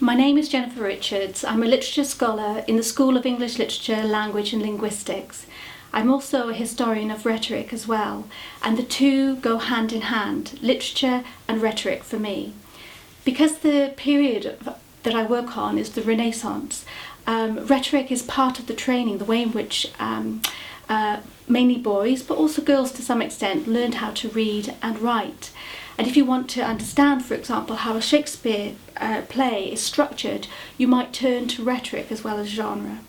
My name is Jennifer Richards. I'm a literature scholar in the School of English Literature, Language and Linguistics. I'm also a historian of rhetoric as well, and the two go hand in hand, literature and rhetoric for me. Because the period that I work on is the Renaissance, rhetoric is part of the training, the way in which mainly boys, but also girls to some extent, learned how to read and write. And if you want to understand, for example, how a Shakespeare play is structured, you might turn to rhetoric as well as genre.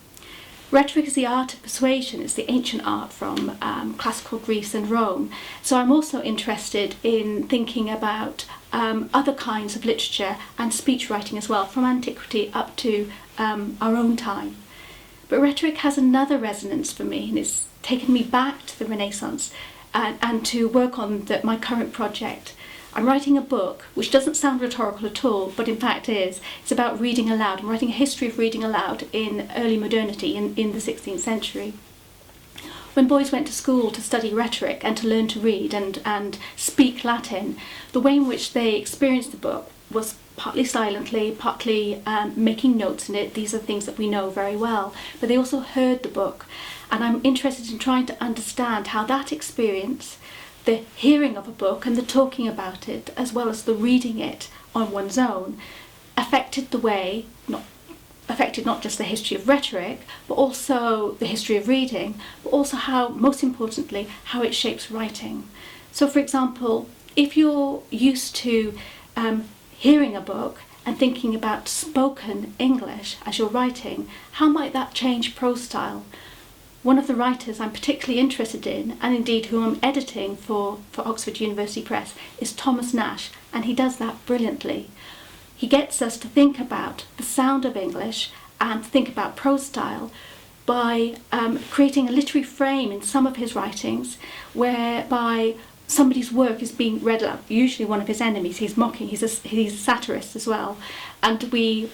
Rhetoric is the art of persuasion. It's the ancient art from classical Greece and Rome. So I'm also interested in thinking about other kinds of literature and speech writing as well, from antiquity up to our own time. But rhetoric has another resonance for me, and it's taken me back to the Renaissance and to work on my current project. I'm writing a book which doesn't sound rhetorical at all, but in fact is. It's about reading aloud. I'm writing a history of reading aloud in early modernity, in the 16th century. When boys went to school to study rhetoric and to learn to read and speak Latin, the way in which they experienced the book was partly silently, partly making notes in it. These are things that we know very well. But they also heard the book. And I'm interested in trying to understand how that experience, the hearing of a book and the talking about it, as well as the reading it on one's own, affected not just the history of rhetoric, but also the history of reading, but also how, most importantly, how it shapes writing. So, for example, if you're used to hearing a book and thinking about spoken English as you're writing, how might that change Prostyle? One of the writers I'm particularly interested in, and indeed who I'm editing for Oxford University Press, is Thomas Nash, and he does that brilliantly. He gets us to think about the sound of English and think about Prostyle by creating a literary frame in some of his writings whereby somebody's work is being read aloud, usually one of his enemies. He's mocking, he's a satirist as well. And we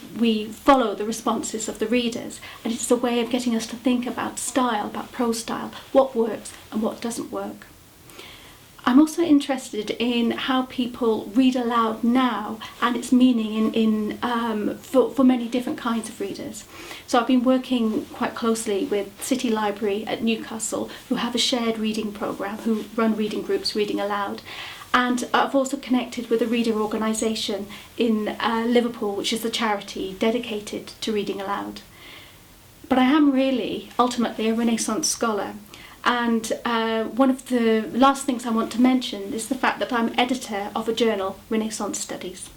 follow the responses of the readers. And it's a way of getting us to think about style, about Prostyle, what works and what doesn't work. I'm also interested in how people read aloud now and its meaning for many different kinds of readers. So I've been working quite closely with City Library at Newcastle, who have a shared reading programme, who run reading groups, reading aloud. And I've also connected with a reader organisation in Liverpool, which is a charity dedicated to reading aloud. But I am really, ultimately, a Renaissance scholar. And one of the last things I want to mention is the fact that I'm editor of a journal, Renaissance Studies.